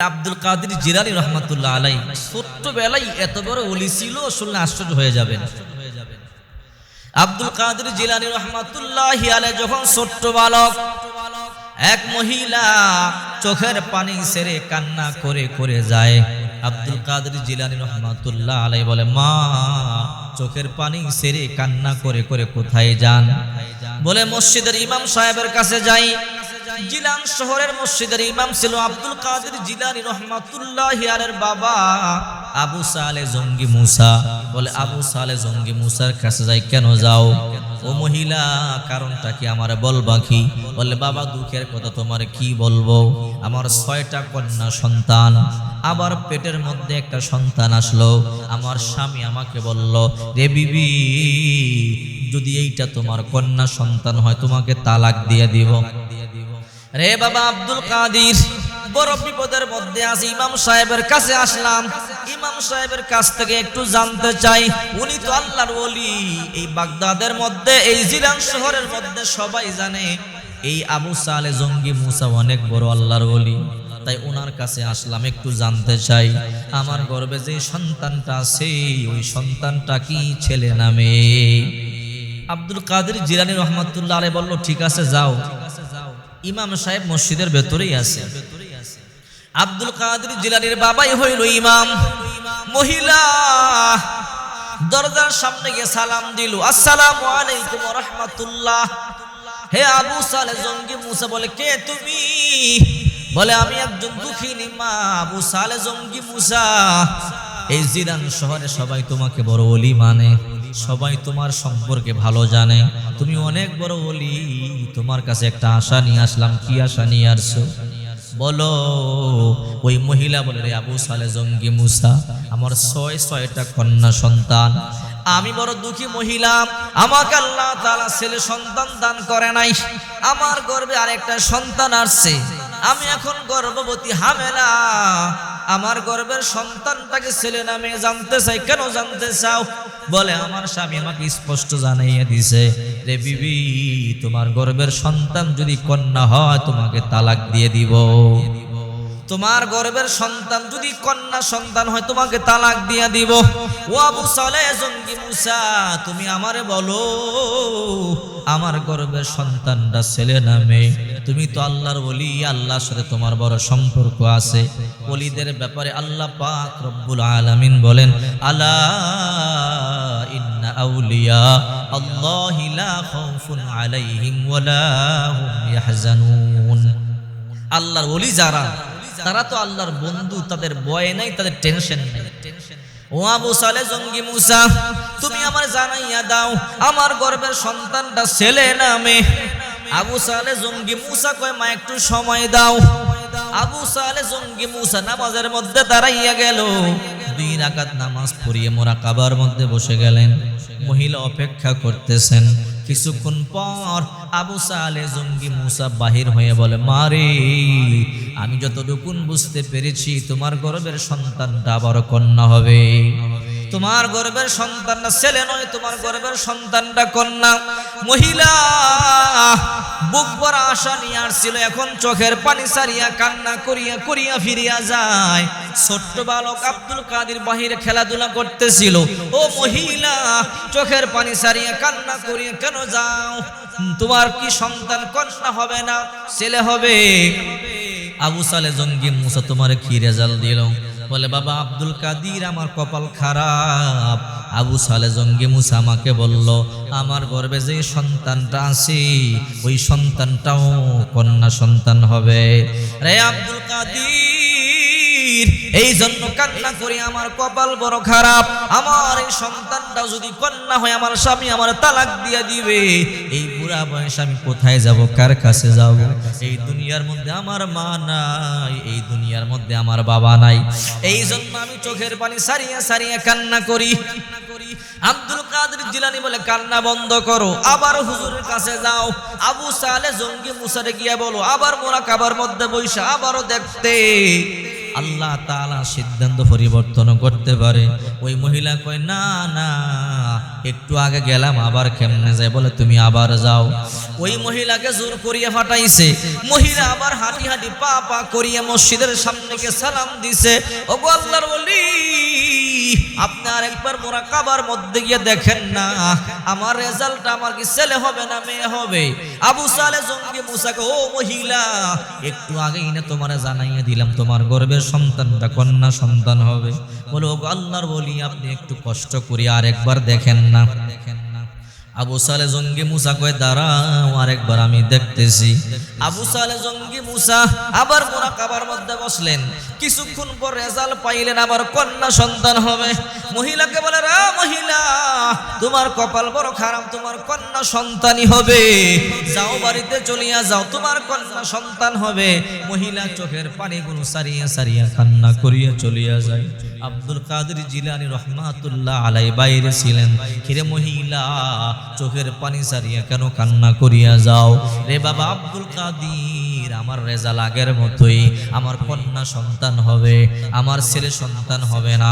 আব্দুল কাদের জিলানী রহমাতুল্লাহ আলাইহি ছোট্টবেলায় এত বড় ওলি ছিল, শুনলে আশ্চর্য হয়ে যাবেন। আব্দুল কাদের জিলানী রহমাতুল্লাহি আলাইহি যখন ছোট্ট বালক, এক মহিলা চোখের পানি ছেড়ে কান্না করে করে যায়। আব্দুল কাদের জিলানী রহমাতুল্লাহ আলাইহি বলে, মা চোখের পানি ছেড়ে কান্না করে করে কোথায় যান? বলে, মসজিদের ইমাম সাহেবের কাছে যাই। জিলান শহরের মসজিদের ইমাম ছিল আব্দুল কাদের জিলানী রহমাতুল্লাহি আলাইহির বাবা আবু সালে জঙ্গি মুসা। বলে, আবু সালে জঙ্গি মুসার কাছে যাই। কেন যাও? ও মহিলা, কারণটা কি আমার বলবা কি? বলে, বাবা দুঃখের কথা তোমার কি বলবো, আমার 6টা কন্যা সন্তান, আবার পেটের মধ্যে একটা সন্তান আসলো। আমার স্বামী আমাকে বলল, রে বিবি, যদি এইটা তোমার কন্যা সন্তান হয় তোমাকে তালাক দিয়ে দিব। রে বাবা আব্দুল কাদের, বড় বিপদের মধ্যে আছি। ইমাম সাহেবের কাছে আসলাম। ইমাম সাহেবের কাছ থেকে একটু জানতে চাই, উনি তো আল্লাহর ওলি। এই বাগদাদের মধ্যে, এই জিলান শহরের মধ্যে সবাই জানে এই আবু সালে জঙ্গি মুসা অনেক বড় আল্লাহর ওলি। তাই ওনার কাছে আসলাম, একটু জানতে চাই আমার গর্ভে যে সন্তানটা আছে ওই সন্তানটা কি ছেলে না মেয়ে? আব্দুল কাদের জিলানী রহমাতুল্লাহ আলাইহি বলল, ঠিক আছে যাও। ইমাম সাহেব মসজিদের ভেতরেই আছে। আব্দুল কাদের জিলানীর বাবাই হইল ইমাম। মহিলা দরজার সামনে গিয়ে সালাম দিল, আসসালামু আলাইকুম ওয়া রাহমাতুল্লাহ। হে আবু সালে জঙ্গি মুসা। বলে, কে তুমি? বলে, আমি একজন দুঃখিনী মা, আবু সালে জঙ্গি মুসা। এই জিলান শহরে সবাই তোমাকে বড় ওলি মানে, সবাই তোমার সম্পর্কে ভালো জানে, তুমি অনেক বড় ওলি। তোমার কাছে একটা আশা নিয়ে আসলাম। কি আশা নিয়ে আসছো বলো? ওই মহিলা বলে, রে আবু সালে জঙ্গি মুসা, আমার 6টা কন্যা সন্তান, আমি বড় দুঃখী মহিলা, আমাকে আল্লাহ তাআলা ছেলে সন্তান দান করে নাই। আমার গর্ভে আরেকটা সন্তান আসছে, আমি এখন গর্ভবতী হামেলা। আমার গর্ভের সন্তানটাকে ছেলে না মেয়ে জানতে চাই। কেন জানতে চাও? বলে, আমার স্বামী আমাকে স্পষ্ট জানাইয়া দিছে, রে বিবি, তোমার গর্ভের সন্তান যদি কন্যা হয় তোমাকে তালাক দিয়ে দিব। তোমার গর্ভের সন্তান যদি কন্যা সন্তান হয় তোমাকে তালাক দিয়ে দিব। ও আবু সালে জঙ্গি মুসা, তুমি আমারে বলো, আমার গর্ভের সন্তানটা ছেলে না মেয়ে? তুমি তো আল্লাহর ওলি, আল্লাহর সাথে তোমার বড় সম্পর্ক আছে। ওলিদের ব্যাপারে আল্লাহ পাক রব্বুল আলামিন বলেন, আলা ইন্না আউলিয়া আল্লাহি লা খাউফুন আলাইহিম ওয়া লা হুম ইয়াহজানুন। আল্লাহর ওলি যারা, তারা তো আল্লাহর বন্ধু, তাদের ভয় নাই, তাদের টেনশন নাই। ও আবু সালে জঙ্গি মুসা, তুমি আমার জানাইয়া দাও আমার গর্ভের সন্তানটা ছেলে না মেয়ে? আবু সালে জঙ্গি মুসা কয়, মা একটু সময় দাও। আবু সালে জঙ্গি মুসা নামাজের মধ্যে দাঁড়াইয়া গেল। 2 রাকাত নামাজ পড়িয়ে মুরাকাবার মধ্যে বসে গেলেন। মহিলা অপেক্ষা করতেছেন। কিছুক্ষণ পর আবু সালে জঙ্গি মুসা বাহির হয়ে বলে, মারে, আমি যতটুকুন বুঝতে পেরেছি তোমার গর্ভের সন্তানটা আবার কন্যা হবে। তোমার গর্ভের সন্তানটা ছেলে নয়, তোমার গর্ভের সন্তানটা কন্যা। মহিলা বুক ভরা আশা নিয়ে আসছিল, এখন চোখের পানি সারিয়া কান্না করিয়া করিয়া ফিরিয়া যায়। ছোট্ট বালক আব্দুল কাদের বাহিরে খেলাধুলা করতেছিল। ও মহিলা, চোখের পানি সারিয়া কান্না করিয়া কেন যাও? তোমার কি সন্তান কন্যা হবে না ছেলে হবে? আবু সালে জঙ্গি মুসা তোমার কি রেজাল্ট দিল? বলে, বাবা আব্দুল কাদের, আমার কপাল খারাপ। আবু সালে জঙ্গি মুসা আমাকে বলল, আমার গর্ভে যে সন্তানটা আছে ওই সন্তানটাও কন্যা সন্তান হবে। রে আব্দুল কাদের, এই জন্য কান্না করি, আমার কপাল বড় খারাপ। আমার এই সন্তানটা যদি কন্যা হয় আমার স্বামী আমার তালাক দিয়ে দিবে। এই বুড়া বয়সে আমি কোথায় যাব, কার কাছে যাব? এই দুনিয়ার মধ্যে আমার মা নাই, এই দুনিয়ার মধ্যে আমার বাবা নাই। এই জন্য আমি চোখের পানি সারিয়া সারিয়া কান্না করি। আব্দুল কাদের জিলানী বলে, কান্না বন্ধ করো, আবার হুজুরের কাছে যাও। আবু সালে জঙ্গি মুসারে গিয়া বলো, আবার মুরাকাবার মধ্যে বইসা আবারও দেখতে। আল্লাহ তাআলা সিদ্ধান্ত পরিবর্তন করতে পারে। ওই মহিলা কয় না না, একটু আগে গেলাম আবার কেমনে যায়? বলে তুমি আবার যাও। ওই মহিলাকে জোর করিয়ে ফাটাইছে। মহিলা আবার হাঁটি হাঁটি পা পা করিয়ে মসজিদের সামনে গিয়ে সালাম দিছে। ও গো আল্লাহর ওলি, আপনি আরেকবার মুরাকাবার মধ্যে গিয়ে দেখেন না আমার রেজাল্ট, আমার কি ছেলে হবে না মেয়ে হবে? আবু সালে জঙ্গি মুসাকে, ও মহিলা, একটু আগেই না তোমারে জানাইয়ে দিলাম তোমার গর্ভের সন্তানটা কন্যা সন্তান হবে। বলে ও আল্লাহর ওলি, আপনি একটু কষ্ট করি আরেকবার দেখেন না। আবু সালে জঙ্গি মুসা কয় দাঁড়াও আরেকবার আমি দেখতেছি। আবু সালে জঙ্গি মুসা আবার মুরাকাবার মধ্যে বসলেন। কিছুক্ষণ পর রেজাল্ট পাইলেন আবার কন্যা সন্তান হবে। মহিলাকে বলে, রা মহিলা, তোমার কপাল বড় খারাপ, তোমার কন্যা সন্তানই হবে, যাও বাড়িতে চলিয়া যাও, তোমার কন্যা সন্তান হবে। মহিলা চোখের পানিগুলো সারিয়া সারিয়া কান্না করিয়া চলিয়া যায়। আব্দুল কাদের জিলানী রহমাতুল্লাহ আলাইহি বাইরে ছিলেন। কিরে মহিলা, চোখের পানি সারিয়া কেন কান্না করিয়া যাও? রে বাবা আব্দুল কাদের, আমার রেজাল্ট আগের মতোই, আমার কন্যা সন্তান হবে, আমার ছেলে সন্তান হবে না।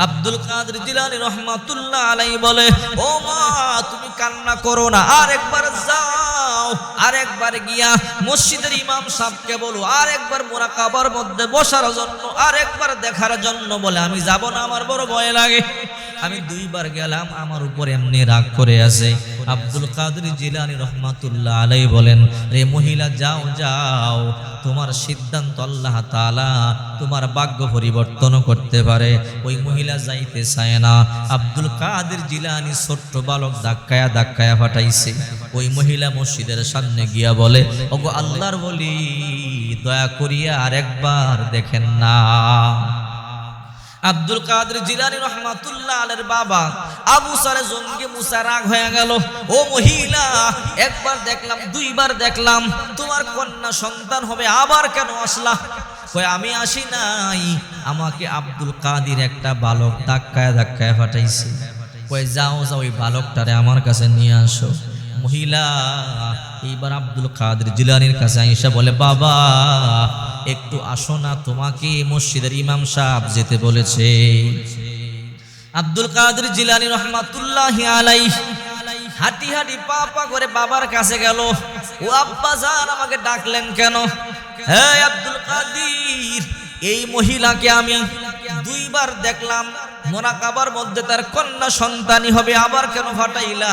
আব্দুল কাদের জিলানী রহমাতুল্লাহ আলাইহি বলে, ও মা তুমি কান্না করো না, আরেকবার যাও, আরেকবার গিয়া মসজিদের ইমাম সাহেবকে বলো আরেকবার মুরাকাবার মধ্যে বসার জন্য, আরেকবার দেখার জন্য। বলে আমি যাব না, আমার বড় ভয় লাগে। আমি দুইবার গেলাম, আমার উপর এমনি রাগ করে আছে। আব্দুল কাদের জিলানী রহমাতুল্লাহ আলাইহি বলেন, রে মহিলা যাও যাও, তোমার সিদ্ধান্ত আল্লাহ তাআলা তোমার ভাগ্য পরিবর্তন করতে পারে। ওই মহিলা যাইতে চায় না। আব্দুল কাদের জিলানী ছোট্ট বালক ধাক্কায়া ধাক্কায়া ফাটাইছে। ওই মহিলা মসজিদের সামনে গিয়া বলে, ওগো আল্লাহর ওলি, দয়া করিয়া আরেকবার দেখেন না। আব্দুল কাদের জিলানী রহমাতুল্লাহ আলাইহির বাবা আবু সালে জঙ্গি মুসা রাগ হয়ে গেল। ও মহিলা, একবার দেখলাম, দুইবার দেখলাম, তোমার কন্যা সন্তান হবে, আবার কেন আসলা? কয় আমি আসি নাই, আমাকে আব্দুল কাদের একটা বালক ধাক্কায় ধাক্কায় ফাটাইছে। কয় যাও যাও, ওই বালকটারে আমার কাছে নিয়ে আসো। মহিলা এইবার আব্দুল কাদের জিলানীর কাছে আইসা বলে, বাবা একটু আসো না, তোমাকে মসজিদের ইমাম সাহেব যেতে বলেছে। আব্দুল কাদের জিলানী রহমাতুল্লাহি আলাইহি হাঁটি হাঁটি পা পা করে বাবার কাছে গেল। ও আব্বা জান, আমাকে ডাকলেন কেন? হে আব্দুল কাদের, এই মহিলাকে আমি দুইবার দেখলাম, মুরাকাবার মধ্যে তার কন্যা সন্তানই হবে, আবার কেন ফাটাইলা?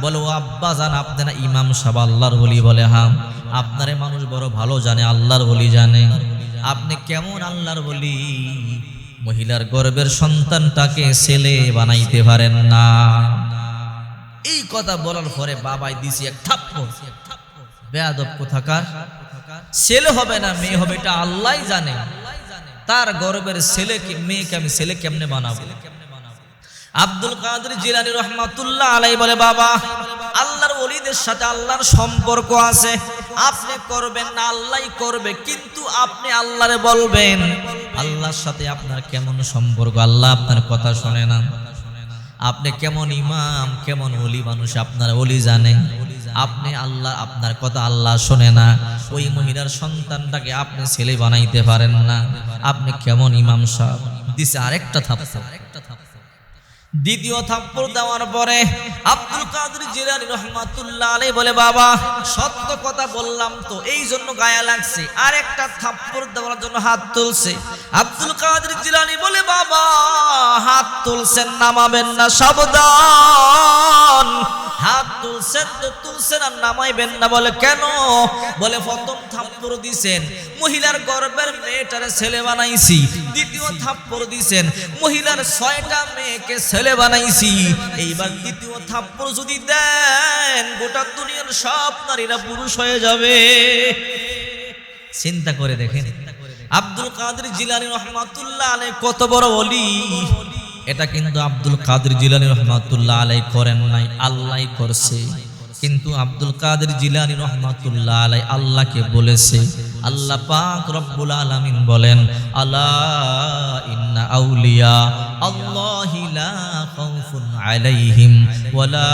বলো আব্বা জান, আপনারা ইমাম সাহেব আল্লাহর ওলি? বলে হ্যাঁ। আপনারে মানুষ বড় ভালো জানে, আল্লাহর ওলি জানে। আপনি কেমন আল্লাহর ওলি, মহিলার গর্ভের সন্তানটাকে ছেলে বানাইতে পারেন না? এই কথা বলার পরে বাবাই দিছি এক থাপ্পড়। বেয়াদব কোথাকার, ছেলে হবে না মেয়ে হবে এটা আল্লাহই জানে। তার গর্ভের ছেলেকে মেয়েকে আমি ছেলে কেমনে বানাবো? আব্দুল কাদের জিলানী রহমাতুল্লাহ আলাইহি বলে, বাবা আল্লাহর ওলিদের সাথে আল্লাহর সম্পর্ক আছে, আপনি করবেন না, আল্লাহই করবে, কিন্তু আপনি আল্লাহরে বলবেন। আল্লাহর সাথে আপনার কেমন সম্পর্ক? আল্লাহ আপনার কথা শোনে না। আপনি কেমন ইমাম, কেমন ওলি মানুষ, আপনার ওলি জানে। আপনি আল্লাহ, আপনার কথা আল্লাহ শোনে না। ওই মহিলার সন্তানটাকে আপনি ছেলে বানাইতে পারেন না, আপনি কেমন ইমাম সাহেব? দিছে আরেকটা থাপ্পড়। দ্বিতীয় থাপ্পড় দেওয়ার পরে আব্দুল কাদের জিলানী রহমাতুল্লাহ আলাইহি বলে, বাবা সত্য কথা বললাম তো, এই জন্য গায়ে লাগছে। আরেকটা থাপ্পড় দেওয়ার জন্য হাত তুলছে। আব্দুল কাদের জিলানী বলে, বাবা হাত তুলছেন, নামাবেন না, সাবধান। হাত তুলছেন তো তুলছেন, আর নামাইবেন না। বলে কেন? বলে প্রথম থাপ্পড় দিছেন, মহিলার গর্ভের মেয়েটারে ছেলে বানাইছি। দ্বিতীয় থাপ্পড় দিছেন, মহিলার 6টা মেয়েকে ছেলে বানাইছি। এইবার দ্বিতীয় থাপ্পড় যদি দেন, গোটা দুনিয়ার সব নারীরা পুরুষ হয়ে যাবে। চিন্তা করে দেখেন আব্দুল কাদের জিলানী রহমাতুল্লাহ আলাইহি কত বড় ওলি। এটা কিন্তু আব্দুল কাদের জিলানী রহমাতুল্লাহ আলাইহি করেন নাই, আল্লাহই করছে। কিন্তু আব্দুল কাদের জিলানী রহমাতুল্লাহ আলাইহি আল্লাহকে বলেছে। আল্লাহ পাক রব্বুল আলামিন বলেন, আলা ইন্না আউলিয়া আল্লাহি লা খাউফুন আলাইহিম ওয়ালা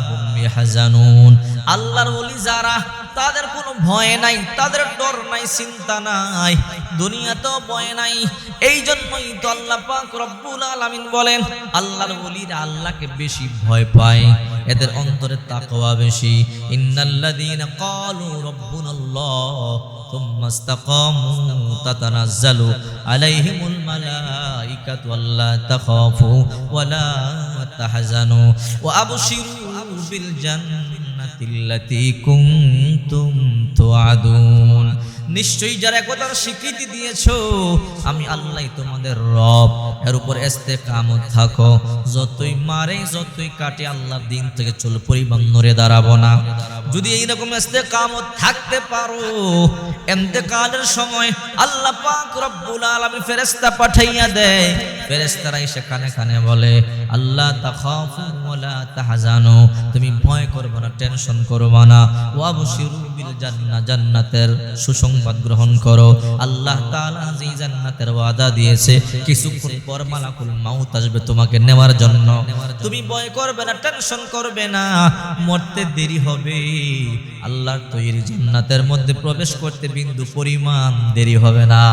হুম ইয়াহজানুন। আল্লাহর ওলি যারা, তাদের কোনো ভয় নাই, তাদের ডর নাই, চিন্তা নাই, দুনিয়াতেও ভয় নাই। এই জন্যই তো আল্লাহ পাক রব্বুল আলামিন বলেন আল্লাহর ওলিরা আল্লাহকে বেশি ভয় পায়, এদের অন্তরে তাকওয়া বেশি। ইন্নাল্লাযীনা ক্বালু রাব্বুনাল্লাহ থুম্মা ইসতাকামু তাতানাজ্জালু আলাইহিমুল মালাইকাতু আল্লা তাখাফু ওয়া লা তাহজানু ওয়া আবশিরু বিল জান্নাতিল্লাতী কুনতুম তুআদুন। নিশ্চয়ই যারা একতার স্বীকৃতি দিয়েছো আমি আল্লাহ তোমাদের রব, এর উপর ইস্তেকামত থাকো। যতই মারে যতই কাটে আল্লাহর দিন থেকে চল পরিবার নড়ে দাঁড়াবো না। যদি এইরকম ইস্তেকামত থাকতে পারো, ইন্তেকালের সময় আল্লাহ পাক রব্বুল আলামিন ফেরেশতা পাঠাইয়া দেয়, ফেরেশতারা এসে কানে কানে বলে আল্লাহ তাখাফু ওয়া লা তাহজানু, তুমি ভয় করবে না, টেনশন করবে না। ওয়া আবশিরু বিল জান্নাহ, জান্নাতের সুসংবাদ গ্রহণ করো। আল্লাহ তাআলা যে জান্নাতের ওয়াদা দিয়েছে, কিছুক্ষণ পর মালাকুল মাউত আসবে তোমাকে নেওয়ার জন্য। তুমি ভয় করবে না, টেনশন করবে না, মরতে দেরি হবে, আল্লাহর তৈরি জান্নাতের মধ্যে প্রবেশ করতে বিন্দু পরিমাণ দেরি হবে না।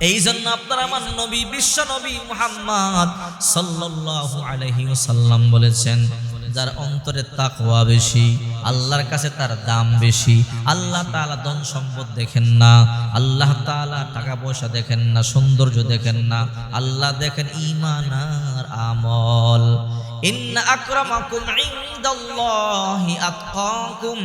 এই জন্য আপনার আমার নবী, বিশ্ব নবী মুহাম্মদ সাল্লাল্লাহু আলাইহি ওয়াসাল্লাম বলেছেন, যার অন্তরে তাকওয়া বেশি, আল্লাহর কাছে তার দাম বেশি। আল্লাহ তাআলা ধন সম্পদ দেখেন না, আল্লাহ তাআলা টাকা পয়সা দেখেন না, সৌন্দর্য দেখেন না, আল্লাহ দেখেন ঈমান আর আমল। ইন্না আকরামাকুম ইনদাল্লাহি আতকাকুম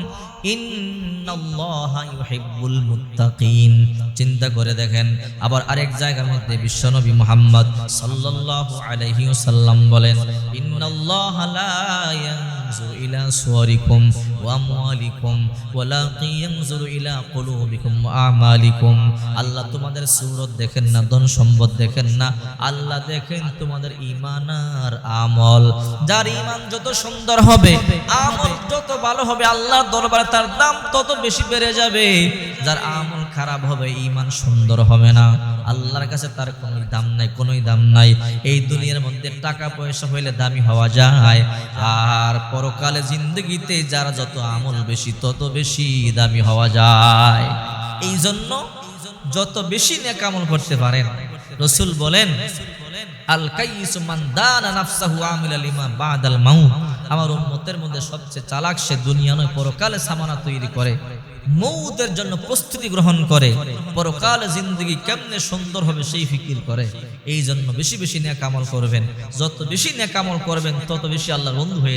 ইন্নাল্লাহা ইউহিব্বুল মুত্তাকিন। চিন্তা করে দেখেন, আবার আরেক জায়গার মধ্যে বিশ্বনবী মুহাম্মদ সাল্লাল্লাহু আলাইহি ওয়াসাল্লাম বলেন ইন্নাল্লাহা লা ইয়ানজুরু ইলা সুওয়ারিকুম ওয়া আমওয়ালিকুম ওয়ালাকিন ইয়ানজুরু ইলা কুলুবিকুম ওয়া আমালিকুম। আল্লাহ তোমাদের সূরত দেখেন না, ধন সম্পদ দেখেন না, আল্লাহ দেখেন তোমাদের ঈমান আর আমল। যার ঈমান যত সুন্দর হবে, আমল যত ভালো হবে, আল্লাহর দরবারে তার দাম তত বেশি বেড়ে যাবে। যার আমল খারাপ হবে, ঈমান সুন্দর হবে না, আল্লাহর কাছে তার কোনো দাম নাই, কোনো দাম নাই। এই দুনিয়ার মধ্যে টাকা পয়সা হইলে দামি হওয়া যায়, আর পরকালে জিন্দগিতে যারা যত আমল বেশি তত বেশি দামি হওয়া যায়। এই জন্য যত বেশি নেক আমল করতে পারেন, রাসূল বলেন আল কাইয়িসু মান দানা নাফসাহু আমিলা লিমা বাদাল মাউত। আমার উম্মতের মধ্যে সবচেয়ে চালাক সে, দুনিয়া নয় পরকালে সামানা তৈরি করে, মৌতের জন্য প্রস্তুতি গ্রহণ করে, পরকালে জিন্দগি কেমনে সুন্দর হবে সেই ফিকির করে। এই জন্য বেশি বেশি নেক আমল করবেন, যত বেশি নেক আমল করবেন তত বেশি আল্লাহর বন্ধু হয়ে